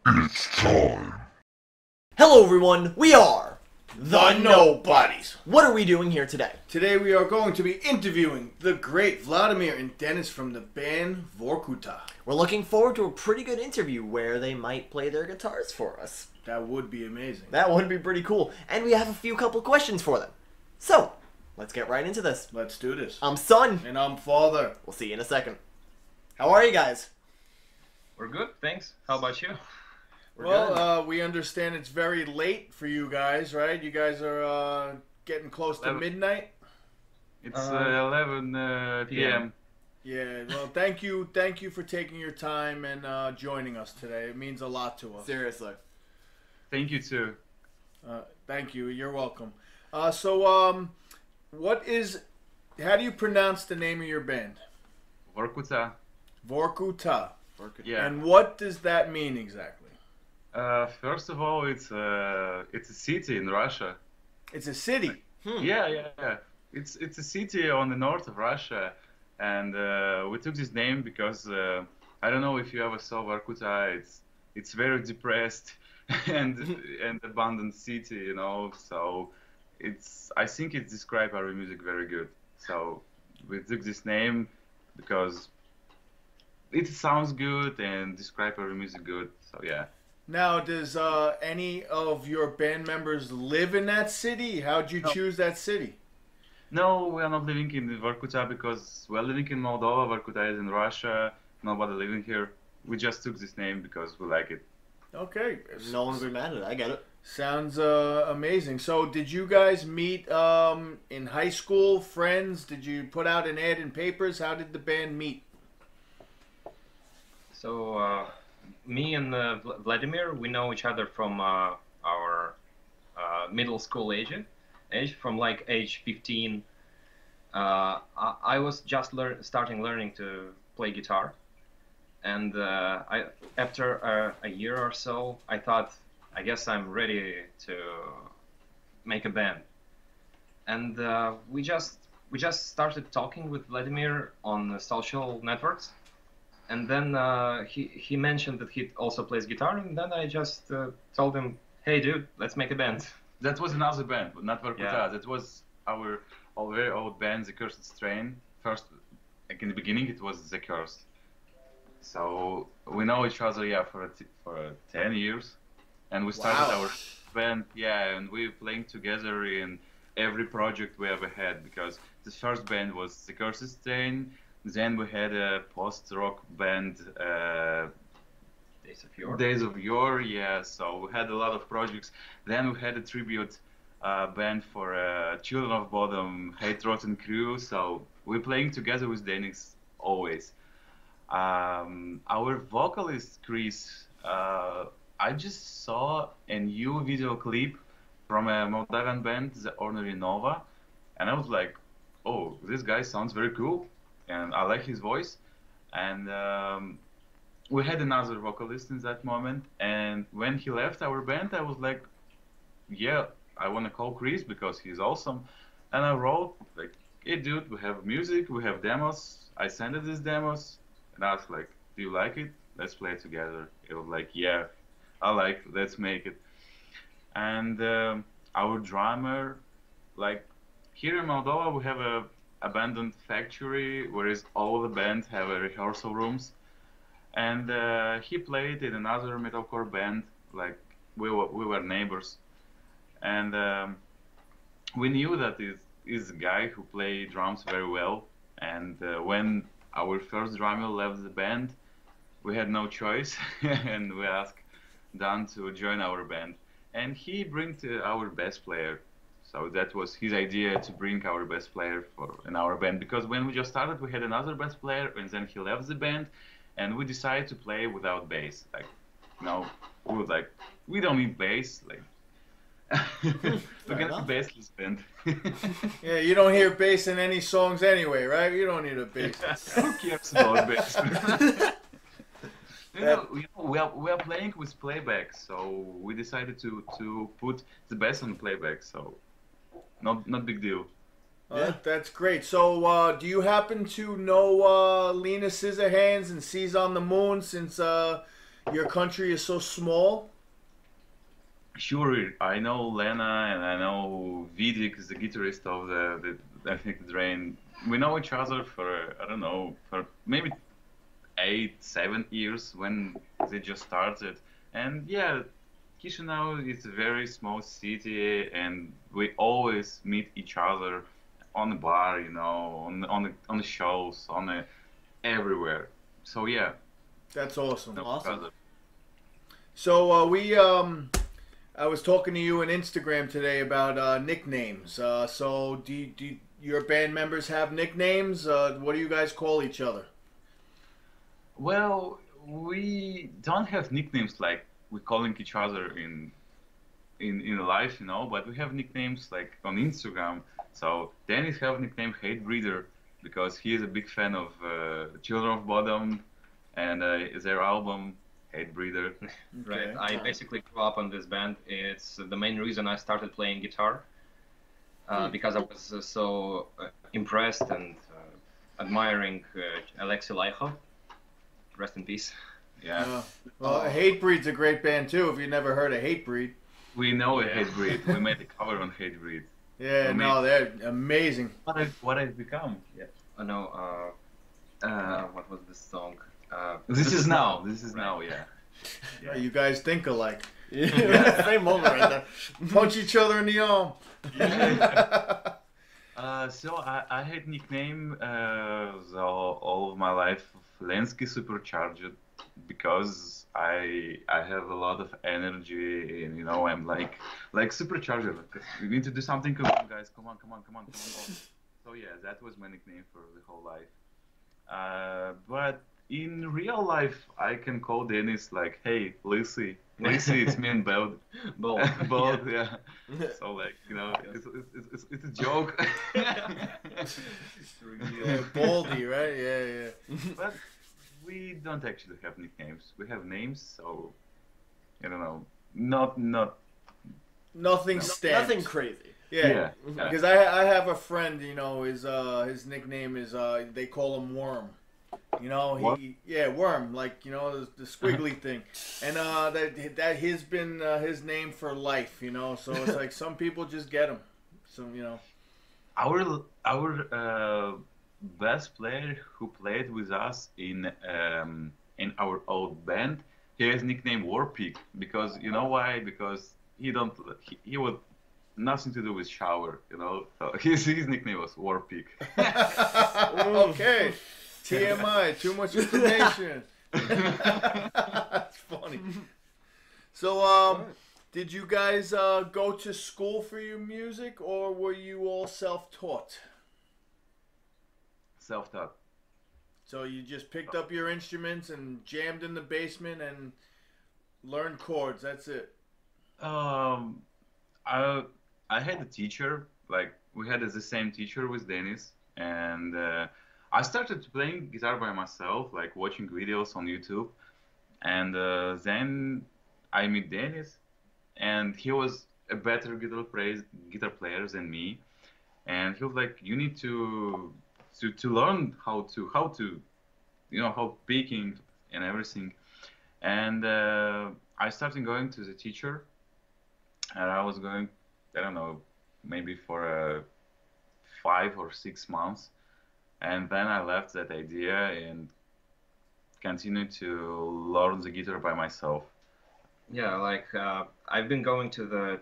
It's time. Hello everyone, we are The Nobodies. What are we doing here today? Today we are going to be interviewing the great Vladimir and Denis from the band Vorkuttah. We're looking forward to a pretty good interview where they might play their guitars for us. That would be amazing. That would be pretty cool. And we have a couple questions for them. So, let's get right into this. Let's do this. I'm Son. And I'm Father. We'll see you in a second. How are you guys? We're good, thanks. How about you? We're good. We understand it's very late for you guys, right? You guys are getting close to 11. midnight. It's 11 p.m. Yeah, well, thank you for taking your time and joining us today. It means a lot to us. Seriously. Thank you too. Thank you. You're welcome. How do you pronounce the name of your band? Vorkuttah. Vorkuttah. Yeah. And what does that mean exactly? First of all, it's a city in Russia. It's a city. Yeah. It's a city on the north of Russia, and we took this name because I don't know if you ever saw Vorkuttah. It's very depressed and abandoned city, you know. So I think it describes our music very good. So we took this name because it sounds good and describe our music good. So yeah. Now, does any of your band members live in that city? How'd you choose that city? No, we are not living in Vorkuttah because we're living in Moldova. Vorkuttah is in Russia. Nobody living here. We just took this name because we like it. Okay. No one would be mad at it. I get it. Sounds amazing. So, did you guys meet in high school? Friends? Did you put out an ad in papers? How did the band meet? So, me and Vladimir, we know each other from our middle school age, from like age 15. I was just starting learning to play guitar, and after a year or so, I thought, I guess I'm ready to make a band, and we just started talking with Vladimir on social networks. And then he mentioned that he also plays guitar, and then I just told him, "Hey, dude, let's make a band." That was another band, but not Vorkuttah. Yeah. That was our very old band, The Cursed Strain. First, like in the beginning, it was The Cursed. So we know each other, yeah, for 10 years, and we started our band, yeah, and we playing together in every project we ever had, because the first band was The Cursed Strain. Then we had a post-rock band, Days of Yore. Days of Yore, yeah. So we had a lot of projects. Then we had a tribute band for Children of Bodom, Hate Rotten Crew. So we're playing together with Denis always. Our vocalist Chris, I just saw a new video clip from a Moldovan band, the Ornery Nova, and I was like, oh, this guy sounds very cool. And I like his voice, and we had another vocalist in that moment, and when he left our band, I was like, yeah, I want to call Chris because he's awesome. And I wrote like, hey dude, we have music, we have demos. I sent it these demos, and I was like, do you like it? Let's play it together. It was like, yeah, I like it, let's make it. And our drummer, like, here in Moldova we have a abandoned factory, whereas all the band have rehearsal rooms, and he played in another metalcore band. Like we were neighbors, and we knew that is a guy who played drums very well. And when our first drummer left the band, we had no choice, and we asked Dan to join our band, and he bring our bass player. So that was his idea, to bring our bass player in our band, because when we just started, we had another bass player, and then he left the band, and we decided to play without bass. Like, we were like, we don't need bass. Like, we're gonna be bassless band. Yeah, you don't hear bass in any songs anyway, right? You don't need a bass. Who cares about bass? We are playing with playback, so we decided to put the bass on playback. So. Not big deal. That's great. So, do you happen to know Lena Scissorhands and Seas on the Moon, since your country is so small? Sure, I know Lena and I know Vidik is the guitarist of the I think the Drain. We know each other for I don't know for maybe 8, 7 years when they just started. And yeah, Chisinau is a very small city, and we always meet each other on the bar, you know, on the shows, everywhere. So yeah, That's awesome. no Awesome. brother. So I was talking to you on Instagram today about nicknames. So do your band members have nicknames? What do you guys call each other? Well, we don't have nicknames like we're calling each other in life, you know, but we have nicknames like on Instagram. So Dennis have nickname Hate Breeder because he is a big fan of Children of Bodom and their album Hate Breeder. Right. Okay. I basically grew up on this band. It's the main reason I started playing guitar because I was so impressed and admiring Alexei Laiho. Rest in peace. Yeah, Well, Hatebreed's a great band too. If you never heard of Hatebreed, we know a Yeah. Hate Breed. We made a cover on Hate Breed. yeah, no, they're amazing. What I've become. Yeah. Oh no, what was this song? This is now. This is Right. now. Yeah. Yeah, you guys think alike. Yeah, same moment right there. Punch each other in the arm. So I had nickname all of my life Lensky Supercharged because I have a lot of energy and you know I'm like supercharger. We need to do something. Come on, guys! Come on! So yeah, that was my nickname for the whole life. But in real life, I can call Denis like, "Hey, Lucy, it's me and Bold." Bold. Both, yeah. So like you know, it's a joke. Baldy, right? Yeah. But we don't actually have nicknames. We have names, so I don't know. Not Nothing stands. Nothing crazy. Yeah. yeah. Because I have a friend, you know, his nickname is they call him Worm. You know, Worm, like you know the squiggly thing, and that has been his name for life. You know, so it's like some people just get him. So you know. Our best player who played with us in our old band, he has nickname Warpig because you know why? Because he would nothing to do with shower, you know. So his nickname was Warpig. Okay. TMI, too much information. That's funny. So, did you guys go to school for your music, or were you all self-taught? Self-taught. So you just picked up your instruments and jammed in the basement and learned chords. That's it. I had a teacher, like we had the same teacher with Denis, and I started playing guitar by myself, like watching videos on YouTube, and then I met Denis, and he was a better guitar player than me, and he was like, you need to learn how to, you know, how picking and everything, and I started going to the teacher, and I was going, I don't know, maybe for 5 or 6 months. And then I left that idea and continued to learn the guitar by myself. Yeah, like I've been going to the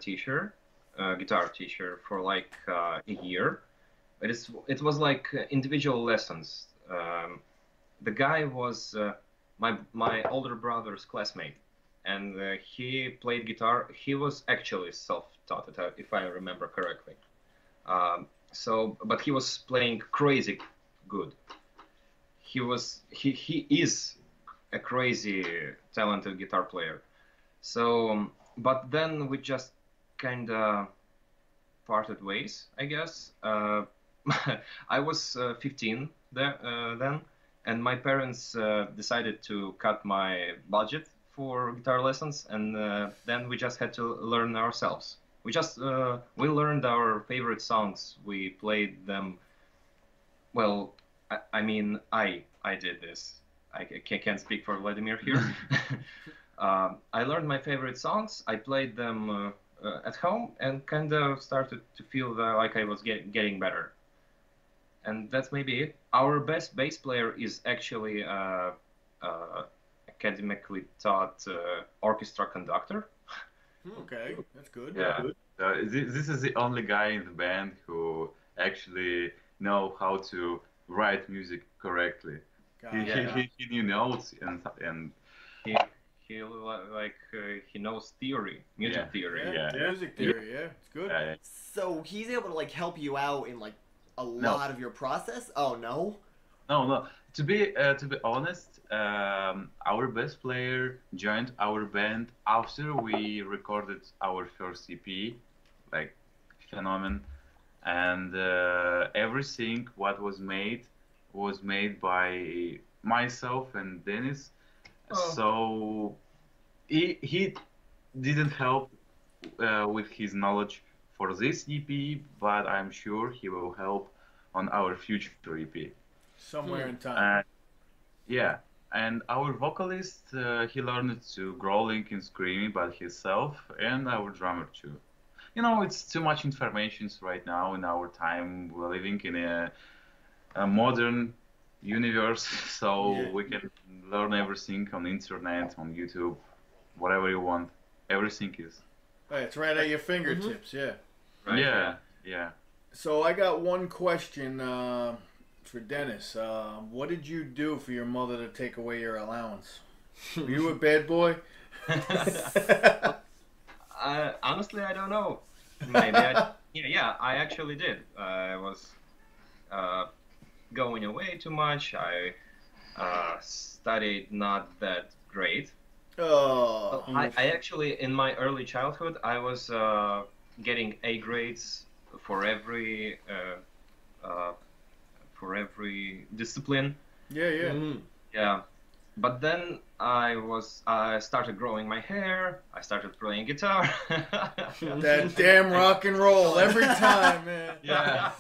guitar teacher, for like a year, but it was like individual lessons. The guy was my older brother's classmate, and he played guitar. He was actually self-taught, if I remember correctly. But he was playing crazy good. He is a crazy talented guitar player. So, but then we just kind of parted ways, I guess. I was 15 then, and my parents decided to cut my budget for guitar lessons, and then we just had to learn ourselves. We learned our favorite songs. We played them. Well, I mean, I did this. can't speak for Vladimir here. I learned my favorite songs. I played them at home and kind of started to feel like I was getting better. And that's maybe it. Our best bass player is actually academically taught orchestra conductor. Okay, that's good. Yeah. This is the only guy in the band who actually know how to write music correctly. Got He, it. Yeah. he knew notes and He he knows theory, music Yeah. theory. Yeah, Yeah. music theory. Yeah, it's good. So he's able to like help you out in like a lot of your process. Oh no. No. To be honest, our bass player joined our band after we recorded our first EP, like Phenomenon, and everything what was made by myself and Denis. Oh. So he didn't help with his knowledge for this EP, but I'm sure he will help on our future EP. Somewhere in time. Yeah, and our vocalist, he learned to growling and screaming by himself, and our drummer too. You know, it's too much information right now in our time. We're living in a modern universe, so Yeah. we can learn everything on internet, on YouTube, whatever you want. Everything is. Hey, it's right at your fingertips. Yeah. Right? Yeah. So I got one question for Dennis. What did you do for your mother to take away your allowance? Were you a bad boy? Honestly, I don't know. Maybe I actually did. I was going away too much. I studied not that great. Oh. I actually, in my early childhood, I was getting A grades for every discipline. Yeah. Yeah, but then I started growing my hair. I started playing guitar. That damn rock and roll every time, man. Yeah.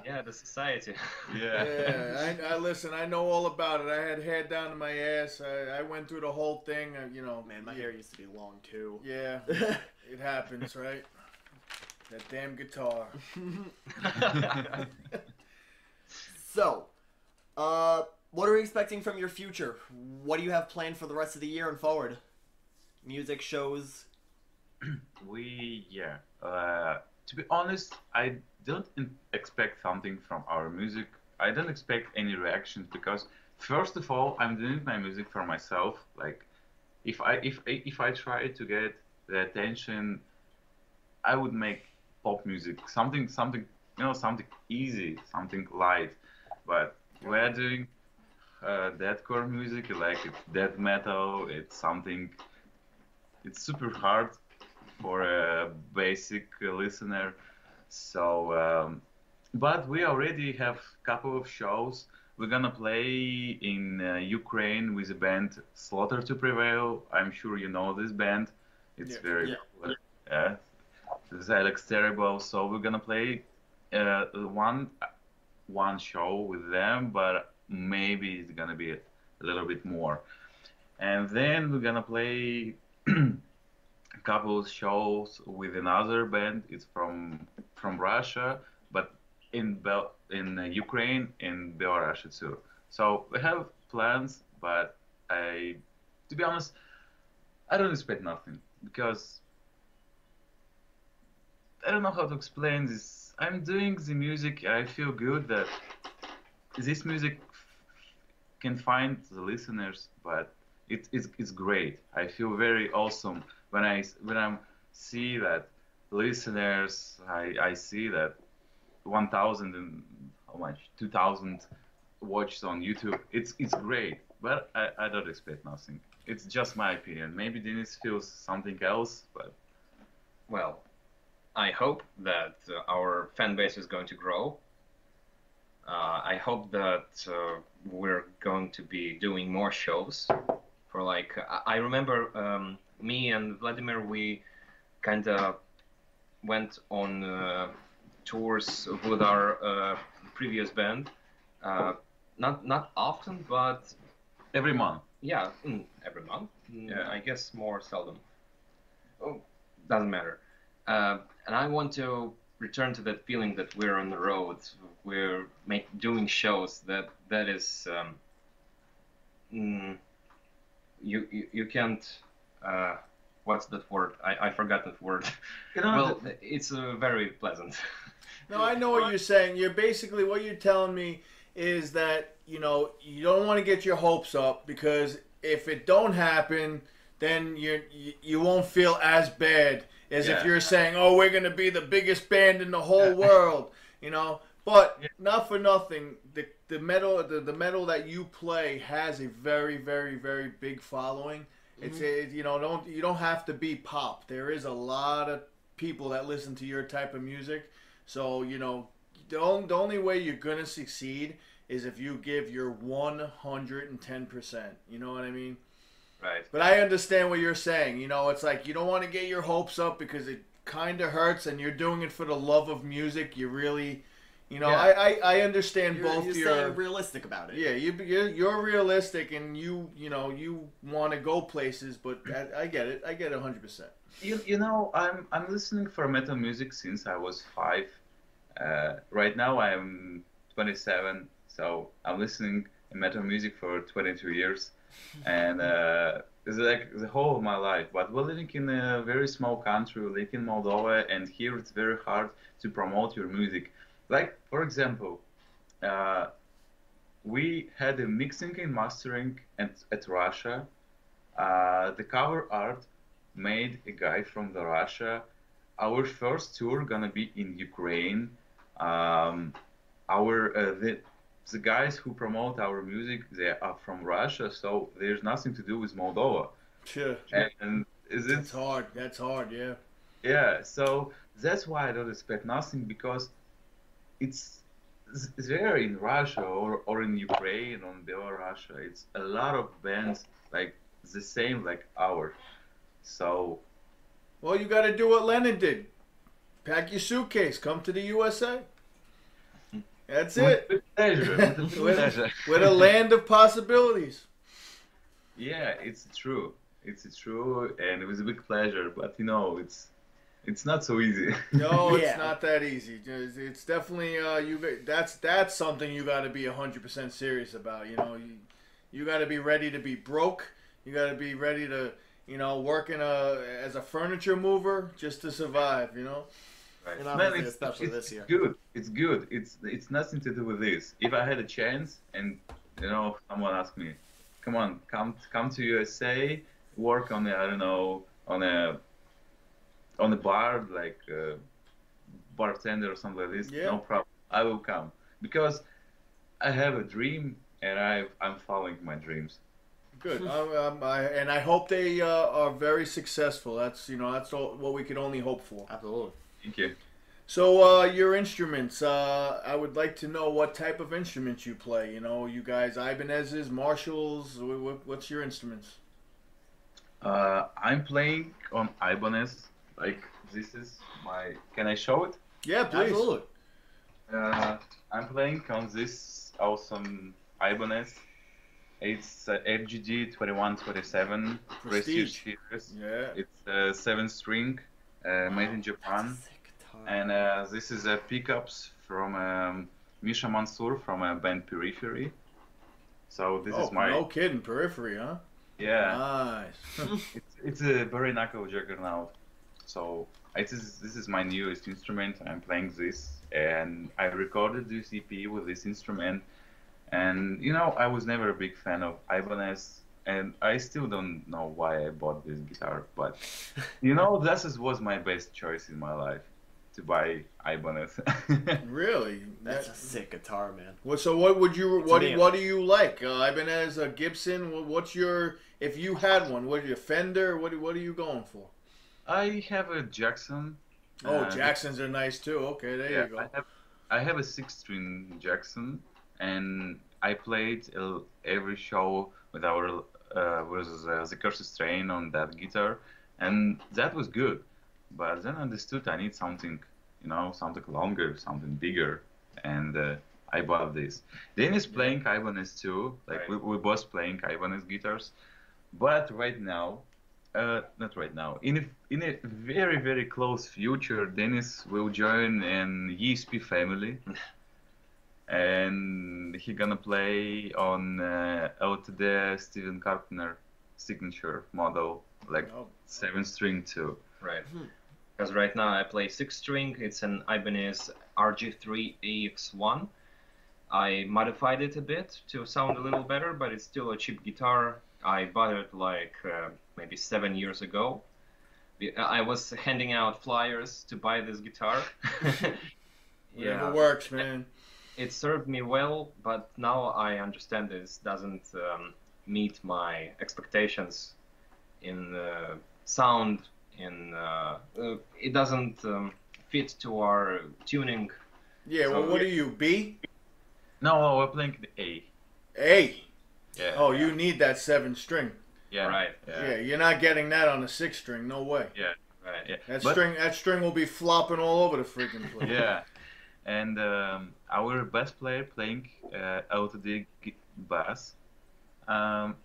Yeah, the society. Yeah, I listen. I know all about it. I had hair down to my ass. I went through the whole thing. You know, Man, my hair used to be long too. Yeah, it happens, right? That damn guitar. So, what are we expecting from your future? What do you have planned for the rest of the year and forward? Music, shows? To be honest, I don't expect something from our music. I don't expect any reactions because, first of all, I'm doing my music for myself. Like, if I try to get the attention, I would make pop music, something something easy, something light. But we're doing deathcore music, like it's death metal. It's super hard for a basic listener. So, but we already have a couple of shows. We're gonna play in Ukraine with the band Slaughter to Prevail. I'm sure you know this band. It's very popular. Yeah. Alex Terrible. So we're gonna play one show with them, but maybe it's gonna be a little bit more. And then we're gonna play a couple of shows with another band. It's from Russia, but in Ukraine and Belarus too. So we have plans, but to be honest, I don't expect nothing because I don't know how to explain this. I'm doing the music. I feel good that this music can find the listeners, but it's great. I feel very awesome when I see that listeners. I see that 1,000 and how much 2,000 watched on YouTube. It's great, but I don't expect nothing. It's just my opinion. Maybe Denis feels something else, but Well, I hope that our fan base is going to grow. I hope that we're going to be doing more shows. For like, I remember me and Vladimir, we kind of went on tours with our previous band. not often, but Every month. yeah, every month. Yeah. I guess more seldom. Oh, doesn't matter. And I want to return to that feeling that we're on the road, we're doing shows. That is, you can't. What's that word? I forgot that word. You know, Well, it's very pleasant. No, I know what you're saying. You're basically what you're telling me is that you don't want to get your hopes up because if it don't happen, then you won't feel as bad as if Yeah. you're saying, "Oh, we're gonna be the biggest band in the whole world," you know. But not for nothing, the metal that you play has a very very very big following. It's you don't have to be pop. There is a lot of people that listen to your type of music. So, the only way you're going to succeed is if you give your 110%. You know what I mean? Right. But I understand what you're saying. It's like you don't want to get your hopes up because it kind of hurts and you're doing it for the love of music. You really, I understand both you're your... staying realistic about it. Yeah, you're realistic and you want to go places, but I get it. I get it 100%. I'm listening for metal music since I was 5. Right now I'm 27, so I'm listening to metal music for 22 years, and it's like the whole of my life. But we're living in a very small country, like in Moldova, and here it's very hard to promote your music. Like, for example, we had a mixing and mastering at Russia. The cover art made a guy from the Russia. Our first tour gonna be in Ukraine. The guys who promote our music, they are from Russia, so there's nothing to do with Moldova. Sure. And That's hard. That's hard. Yeah. Yeah, so that's why I don't expect nothing, because it's there in Russia or in Ukraine or in Belarus. It's a lot of bands like the same like ours. So Well, you got to do what Lennon did. Pack your suitcase. Come to the USA. That's it. with pleasure, with pleasure. With a land of possibilities. Yeah, it's true. It's true, and it was a big pleasure. But it's not so easy. No, Yeah. it's not that easy. It's definitely that's something you got to be 100% serious about. You got to be ready to be broke. You got to be ready to work as a furniture mover just to survive. Right. And Man, obviously, especially this year. Good. It's good. It's nothing to do with this. If I had a chance, and someone asked me, come on, come to USA, work on on a bar, like bartender or something like this. Yeah. No problem. I will come because I have a dream, and I'm following my dreams. Good. And I hope they are very successful. That's what we could only hope for. Absolutely. Thank you. So your instruments, I would like to know what type of instruments you play. You guys, Ibanez's, Marshalls. What's your instruments? I'm playing on Ibanez. Like, this is my. Can I show it? Yeah, please. Absolutely. I'm playing on this awesome Ibanez. It's FGD 2127 Prestige. series. Yeah. It's a 7-string, made in Japan. Sick guitar. And this is pickups from Misha Mansour from a band Periphery. So this is my. No kidding, Periphery, huh? Yeah. Nice. It's a very knuckle juggernaut. So this is my newest instrument. I'm playing this, and I recorded this EP with this instrument. And I was never a big fan of Ibanez, and I still don't know why I bought this guitar. But this was my best choice in my life, to buy Ibanez. Really? That's a sick guitar, man. So what would you what me. what do you like? Ibanez, Gibson. What's your if you had one? What your Fender? What are you going for? I have a Jackson. Oh, Jacksons are nice too. Okay, there you go. I have a 6-string Jackson, and I played every show with the Curses Train on that guitar, and that was good. But then I understood I need something, something longer, something bigger, and I bought this. Dennis playing Ibanez too. Like Right. we both playing Ibanez guitars, but right now, not right now. In a very close future, Dennis will join an ESP family, and he gonna play on LTD Steven Carpenter signature model, like Oh. 7-string too. Right. Because right now I play 6-string. It's an Ibanez RG3 AX1. I modified it a bit to sound a little better, but it's still a cheap guitar. I bought it like maybe 7 years ago. I was handing out flyers to buy this guitar. Whatever works, man. It served me well, but now I understand this doesn't meet my expectations in sound. It doesn't fit to our tuning. Yeah, well, So, what are you, B? No, we're playing the A. A. Yeah. Oh, you need that 7-string. Yeah. Right. Yeah, you're not getting that on a 6-string. No way. Yeah. Right. Yeah. That But- string will be flopping all over the freaking place. Yeah, and our bass player playing LTD bass. To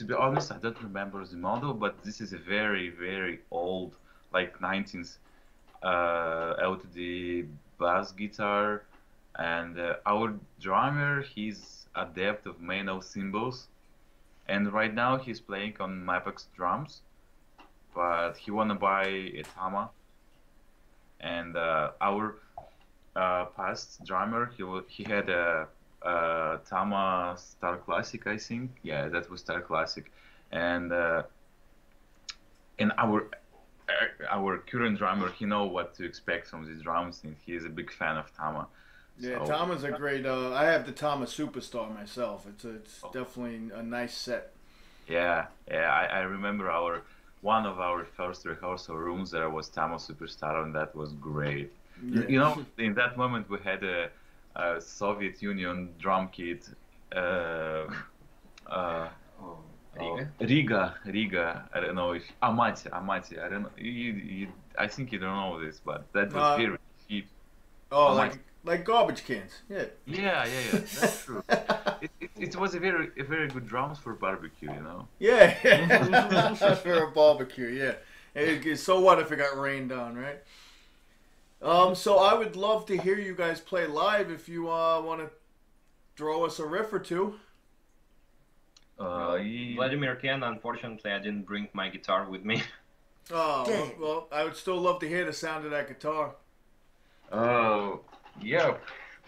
be honest, I don't remember the model, but this is a very old, like 19th LTD bass guitar, and our drummer, he's adept of manual cymbals, and right now he's playing on Mapex drums, but he wanna buy a Tama. And our past drummer, he had a Tama Star Classic, I think. Yeah, that was Star Classic, and our current drummer, he know what to expect from these drums, and he is a big fan of Tama. Yeah, So- Tama's a great. I have the Tama Superstar myself. It's definitely a nice set. Yeah, I remember one of our first rehearsal rooms there was Tama Superstar, and that was great. Yeah. You know, in that moment we had a Soviet Union drum kit. Riga. I don't know if Amati. I don't know. I think you don't know this, but that was very cheap. Oh, Amati. like garbage cans. Yeah. Yeah. That's true. It was a very good drums for barbecue, you know. Yeah. For a barbecue. Yeah. So what if it got rained on, right? So I would love to hear you guys play live if you want to throw us a riff or two. Vladimir can. Unfortunately, I didn't bring my guitar with me. Oh, Dang. well, I would still love to hear the sound of that guitar. Oh, yeah.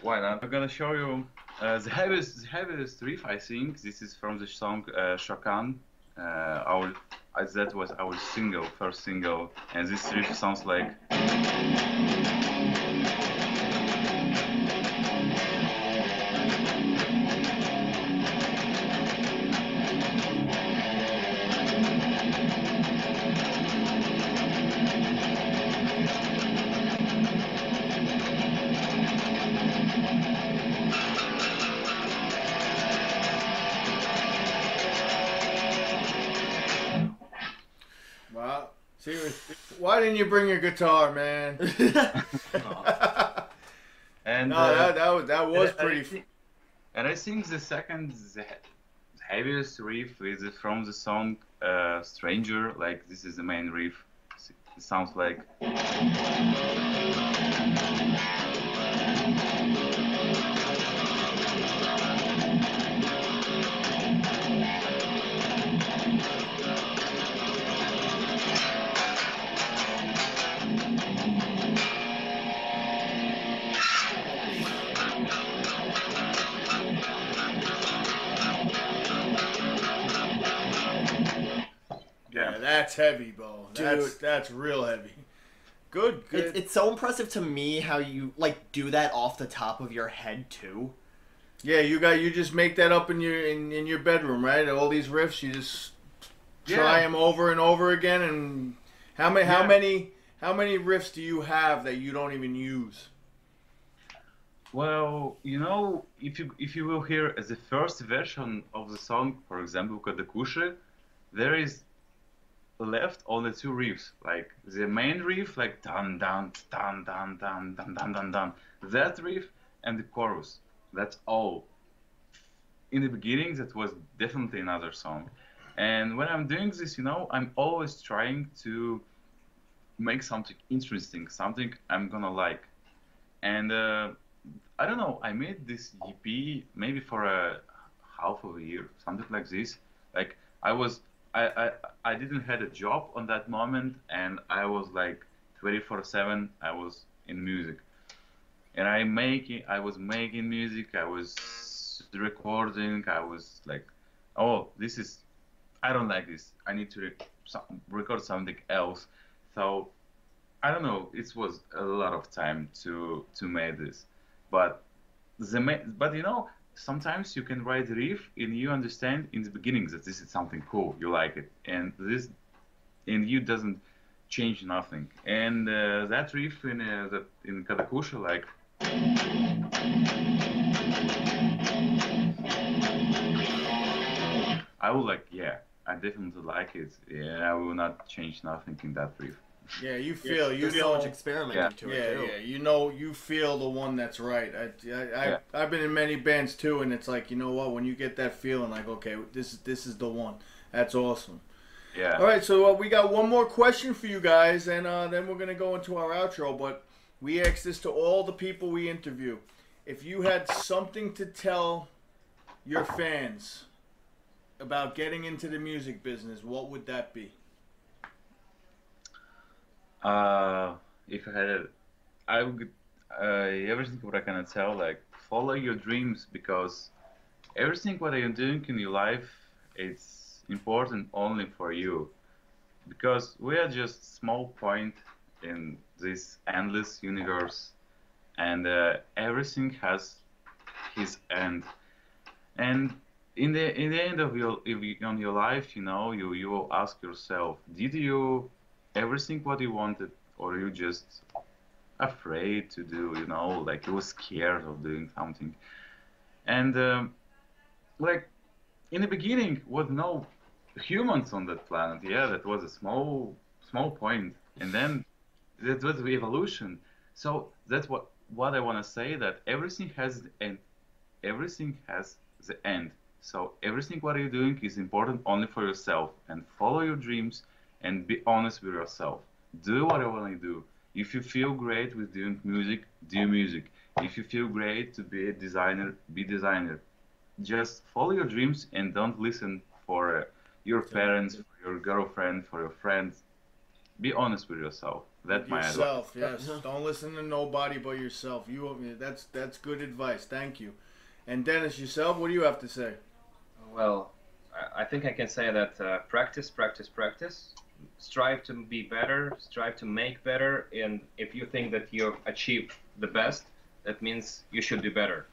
Why not? I'm gonna show you the heaviest riff. I think this is from the song Shokan. That was our first single, and this riff sounds like. Wow. See, why didn't you bring your guitar, man? And No, that was and pretty. And I think the heaviest riff is from the song Stranger. Like this is the main riff. It sounds like. Yeah, that's heavy, Bo. That's real heavy. Good. It's so impressive to me how you like do that off the top of your head too. Yeah, you just make that up in your bedroom, right? All these riffs, you just try them over and over again. And how many riffs do you have that you don't even use? Well, you know, if you will hear the first version of the song, for example, Kadakushi, there is left only two riffs, like the main riff, like dun dun dun dun dun dun dun dun dun, that riff, and the chorus. That's all. In the beginning, that was definitely another song. And when I'm doing this, I'm always trying to make something interesting, something I'm gonna like. And I don't know, I made this EP maybe for a half of a year, something like this. Like I was, I didn't had a job on that moment, and I was like 24/7. I was in music, and I was making music. I was recording. I was like, oh, this is, I don't like this. I need to record something else. So I don't know. It was a lot of time to make this, but but sometimes you can write a riff and you understand in the beginning that this is something cool. You like it, and you doesn't change nothing. And that riff in Katakusha, like I would like, yeah, I definitely like it. Yeah, I will not change nothing in that riff. Yeah, you feel There's so much experimenting to it too. Yeah, you feel the one that's right. I've been in many bands too, and it's like, you know what, when you get that feeling, like, okay, this is the one. That's awesome. Yeah. All right, so we got one more question for you guys, and then we're gonna go into our outro. But we ask this to all the people we interview: if you had something to tell your fans about getting into the music business, what would that be? If I had, I would everything what I can tell, like follow your dreams, because everything what you're doing in your life, it's important only for you, because we are just small point in this endless universe, and everything has his end. And in the end of on your life, you will ask yourself, did you everything what you wanted, or you just afraid to do, like you were scared of doing something. And like in the beginning was no humans on that planet. Yeah, that was a small point, and then that was the evolution. So that's what I want to say, that everything has the end. Everything has the end. So everything what you're doing is important only for yourself, and follow your dreams and be honest with yourself. Do what you want to do. If you feel great with doing music, do music. If you feel great to be a designer, be designer. Just follow your dreams and don't listen for your parents, for your girlfriend, for your friends. Be honest with yourself. That's my advice. Yourself, yes. Don't listen to nobody but yourself. That's good advice. Thank you. And Dennis, yourself, what do you have to say? Well, I think I can say that practice, practice, practice. Strive to be better, strive to make better, and if you think that you've achieved the best, that means you should do better.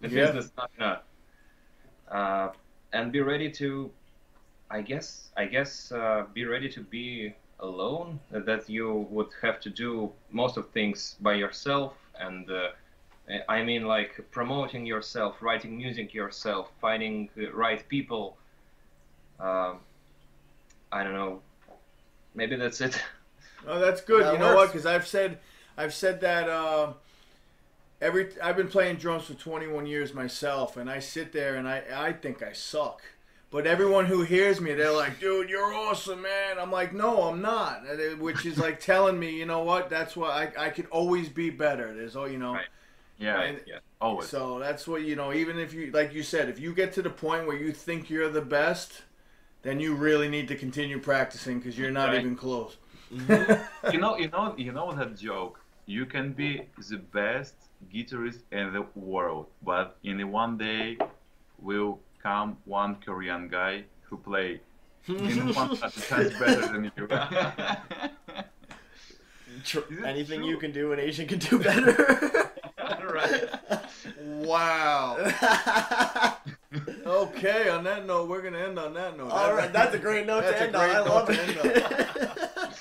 That means that's not enough. And be ready to, I guess, be ready to be alone, that you would have to do most of things by yourself, and I mean, like promoting yourself, writing music yourself, finding the right people. I don't know. Maybe that's it. Oh, that's good. That you know works. what? Because I've said that I've been playing drums for 21 years myself, and I sit there and I think I suck. But everyone who hears me, they're like, dude, you're awesome, man. I'm like, no, I'm not. Which is like telling me, you know what? That's why I could always be better. There's all, Right. Yeah, always. So that's what, even if you, like you said, if you get to the point where you think you're the best, then you really need to continue practicing, because you're not even close. you know that joke. You can be the best guitarist in the world, but in one day will come one Korean guy who play in one that's better than you. Anything you can do, an Asian can do better. Right. Wow. Okay, on that note, we're going to end on that note. All right, that's a great note to end on. I love it.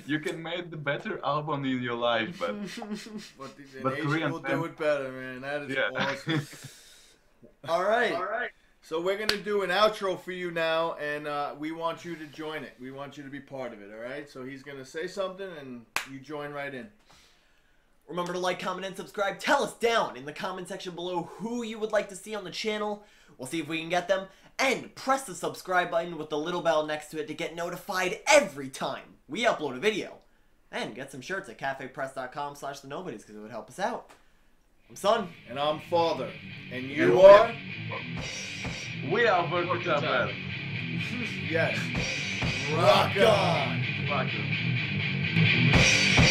You can make the better album in your life, but But Asian Korean will fans- do it better, man. That is awesome. All right. So we're going to do an outro for you now, and we want you to join it. We want you to be part of it, all right? So he's going to say something, and you join right in. Remember to like, comment, and subscribe. Tell us down in the comment section below who you would like to see on the channel. We'll see if we can get them. And press the subscribe button with the little bell next to it to get notified every time we upload a video. And get some shirts at cafepress.com/thenobodies because it would help us out. I'm Son. And I'm Father. And you are? We are Vorkuttah band. Yes. Rock on! Rock on.